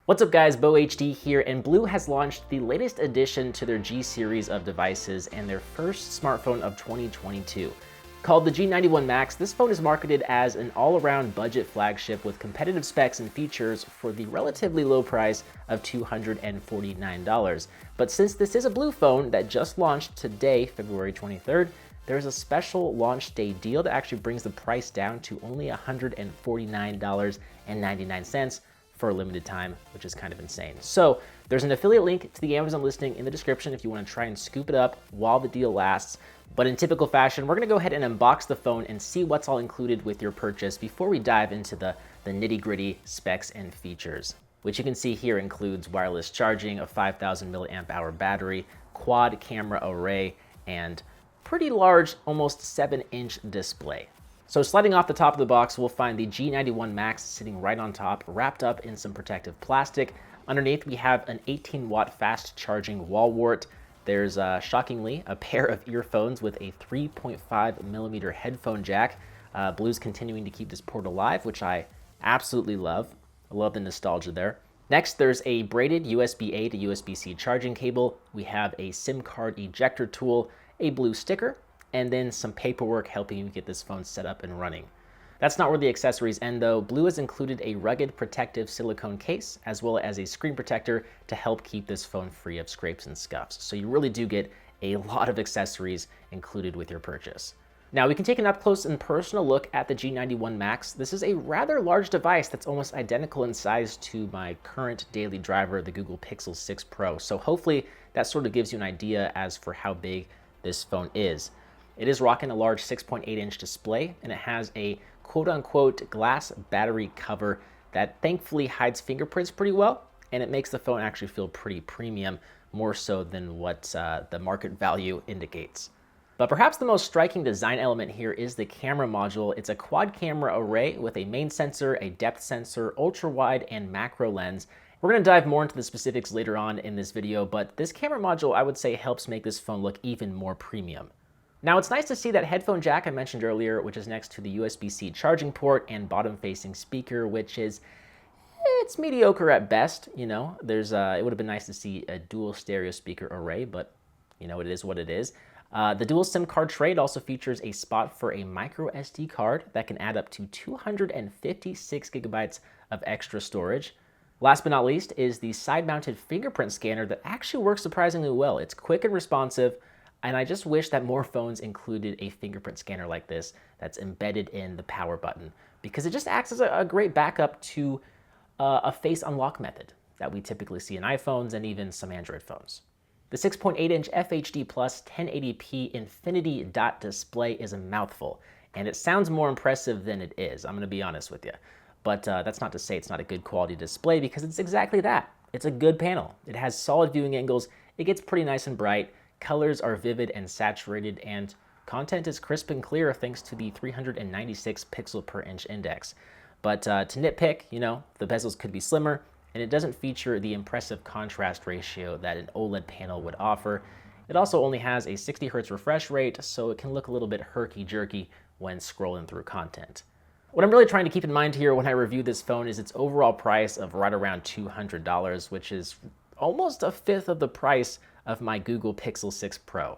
What's up guys, BLU here, and BLU has launched the latest addition to their G series of devices and their first smartphone of 2022. Called the G91 Max, this phone is marketed as an all-around budget flagship with competitive specs and features for the relatively low price of $249. But since this is a BLU phone that just launched today, February 23rd, there's a special launch day deal that actually brings the price down to only $149.99 for a limited time, which is kind of insane. So there's an affiliate link to the Amazon listing in the description if you want to try and scoop it up while the deal lasts. But in typical fashion, we're going to go ahead and unbox the phone and see what's all included with your purchase before we dive into the nitty-gritty specs and features, which you can see here includes wireless charging, a 5,000 milliamp hour battery, quad camera array, and pretty large, almost 7-inch display. So sliding off the top of the box, we'll find the G91 Max sitting right on top, wrapped up in some protective plastic. Underneath, we have an 18-watt fast charging wall wart. There's, shockingly, a pair of earphones with a 3.5 millimeter headphone jack. BLU's continuing to keep this port alive, which I absolutely love. I love the nostalgia there. Next, there's a braided USB-A to USB-C charging cable. We have a SIM card ejector tool, a BLU sticker, and then some paperwork helping you get this phone set up and running. That's not where the accessories end though. BLU has included a rugged protective silicone case as well as a screen protector to help keep this phone free of scrapes and scuffs. So you really do get a lot of accessories included with your purchase. Now we can take an up close and personal look at the G91 Max. This is a rather large device that's almost identical in size to my current daily driver, the Google Pixel 6 Pro. So hopefully that sort of gives you an idea as for how big this phone is. It is rocking a large 6.8-inch display, and it has a quote-unquote glass battery cover that thankfully hides fingerprints pretty well, and it makes the phone actually feel pretty premium, more so than what the market value indicates. But perhaps the most striking design element here is the camera module. It's a quad camera array with a main sensor, a depth sensor, ultra-wide, and macro lens. We're going to dive more into the specifics later on in this video, but this camera module, I would say, helps make this phone look even more premium. Now it's nice to see that headphone jack I mentioned earlier, which is next to the USB-C charging port and bottom-facing speaker, which is, it's mediocre at best. You know, there's it would have been nice to see a dual stereo speaker array, but you know, it is what it is. The dual SIM card tray also features a spot for a microSD card that can add up to 256 gigabytes of extra storage. Last but not least is the side-mounted fingerprint scanner that actually works surprisingly well. It's quick and responsive, and I just wish that more phones included a fingerprint scanner like this that's embedded in the power button, because it just acts as a great backup to a face unlock method that we typically see in iPhones and even some Android phones. The 6.8-inch FHD Plus 1080p Infinity dot display is a mouthful, and it sounds more impressive than it is, I'm going to be honest with you. But that's not to say it's not a good quality display, because it's exactly that. It's a good panel. It has solid viewing angles, it gets pretty nice and bright, colors are vivid and saturated, and content is crisp and clear thanks to the 396 pixel per inch index. But to nitpick, you know, the bezels could be slimmer, and it doesn't feature the impressive contrast ratio that an OLED panel would offer. It also only has a 60 Hz refresh rate, so it can look a little bit herky-jerky when scrolling through content. What I'm really trying to keep in mind here when I review this phone is its overall price of right around $200, which is almost a fifth of the price of my Google Pixel 6 Pro.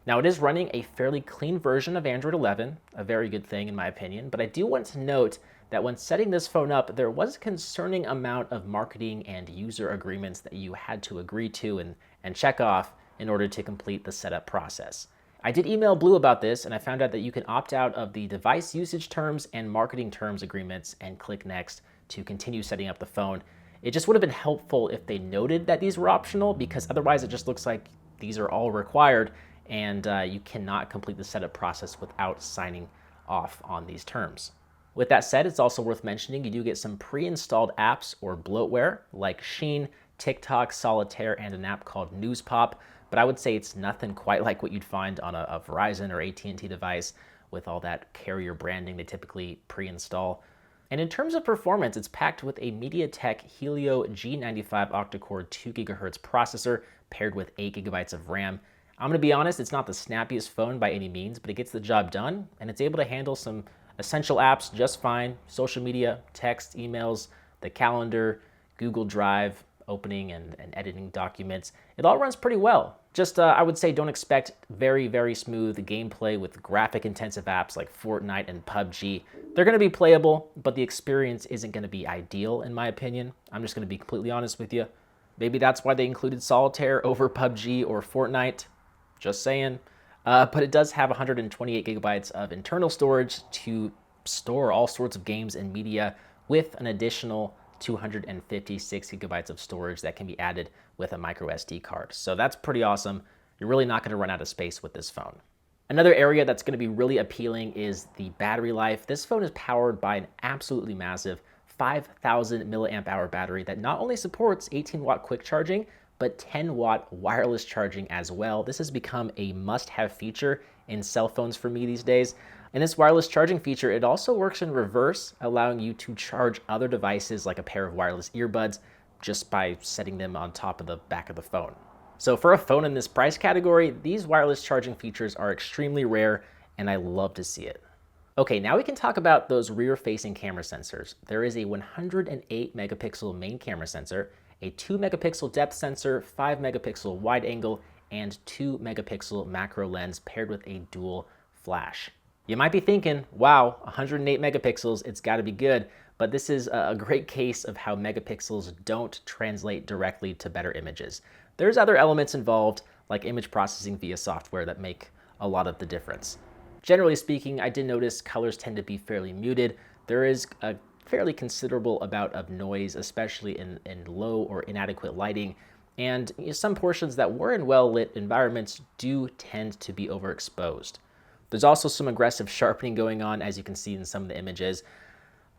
Now it is running a fairly clean version of Android 11, a very good thing in my opinion, but I do want to note that when setting this phone up, there was a concerning amount of marketing and user agreements that you had to agree to and check off in order to complete the setup process. I did email BLU about this, and I found out that you can opt out of the device usage terms and marketing terms agreements and click next to continue setting up the phone. It just would have been helpful if they noted that these were optional, because otherwise it just looks like these are all required, and you cannot complete the setup process without signing off on these terms. With that said, it's also worth mentioning you do get some pre-installed apps or bloatware like Sheen, TikTok, Solitaire, and an app called News Pop, but I would say it's nothing quite like what you'd find on a Verizon or AT&T device with all that carrier branding they typically pre-install. And in terms of performance, it's packed with a MediaTek Helio G95 octa-core 2 GHz processor paired with 8 GB of RAM. I'm going to be honest, it's not the snappiest phone by any means, but it gets the job done, and it's able to handle some essential apps just fine: social media, text, emails, the calendar, Google Drive, opening and editing documents. It all runs pretty well. Just, I would say don't expect very, very smooth gameplay with graphic intensive apps like Fortnite and PUBG. They're gonna be playable, but the experience isn't gonna be ideal in my opinion. I'm just gonna be completely honest with you. Maybe that's why they included Solitaire over PUBG or Fortnite. Just saying. But it does have 128 gigabytes of internal storage to store all sorts of games and media with an additional 256 gigabytes of storage that can be added with a microSD card. So that's pretty awesome. You're really not going to run out of space with this phone. Another area that's going to be really appealing is the battery life. This phone is powered by an absolutely massive 5,000 milliamp hour battery that not only supports 18-watt quick charging, but 10-watt wireless charging as well. This has become a must-have feature in cell phones for me these days. And this wireless charging feature, it also works in reverse, allowing you to charge other devices like a pair of wireless earbuds just by setting them on top of the back of the phone. So for a phone in this price category, these wireless charging features are extremely rare, and I love to see it. Okay, now we can talk about those rear-facing camera sensors. There is a 108 megapixel main camera sensor, a 2 megapixel depth sensor, 5 megapixel wide angle, and 2 megapixel macro lens paired with a dual flash. You might be thinking, wow, 108 megapixels, it's gotta be good, but this is a great case of how megapixels don't translate directly to better images. There's other elements involved, like image processing via software, that make a lot of the difference. Generally speaking, I did notice colors tend to be fairly muted. There is a fairly considerable amount of noise, especially in low or inadequate lighting, and some portions that were in well-lit environments do tend to be overexposed. There's also some aggressive sharpening going on, as you can see in some of the images.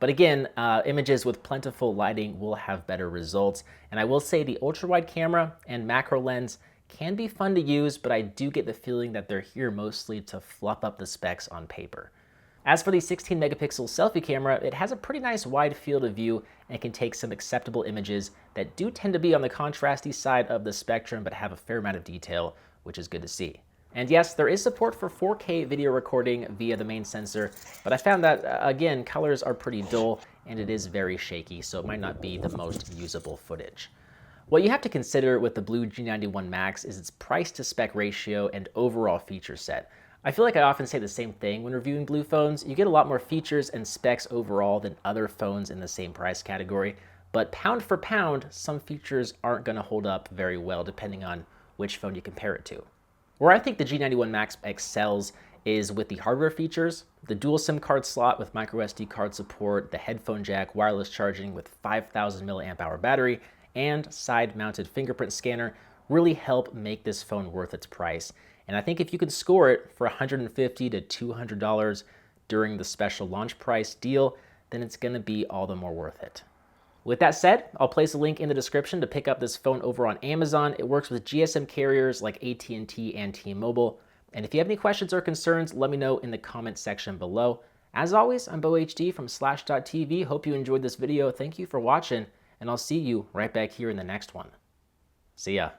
But again, images with plentiful lighting will have better results. And I will say the ultra-wide camera and macro lens can be fun to use, but I do get the feeling that they're here mostly to fluff up the specs on paper. As for the 16 megapixel selfie camera, it has a pretty nice wide field of view and can take some acceptable images that do tend to be on the contrasty side of the spectrum, but have a fair amount of detail, which is good to see. And yes, there is support for 4K video recording via the main sensor, but I found that, again, colors are pretty dull and it is very shaky, so it might not be the most usable footage. What you have to consider with the BLU G91 Max is its price-to-spec ratio and overall feature set. I feel like I often say the same thing when reviewing BLU phones. You get a lot more features and specs overall than other phones in the same price category, but pound for pound, some features aren't going to hold up very well depending on which phone you compare it to. Where I think the G91 Max excels is with the hardware features, the dual SIM card slot with microSD card support, the headphone jack, wireless charging with 5,000 milliamp hour battery, and side-mounted fingerprint scanner really help make this phone worth its price. And I think if you can score it for $150 to $200 during the special launch price deal, then it's gonna be all the more worth it. With that said, I'll place a link in the description to pick up this phone over on Amazon. It works with GSM carriers like AT&T and T-Mobile. And if you have any questions or concerns, let me know in the comment section below. As always, I'm Bo HD from Slash.tv. Hope you enjoyed this video. Thank you for watching, and I'll see you right back here in the next one. See ya.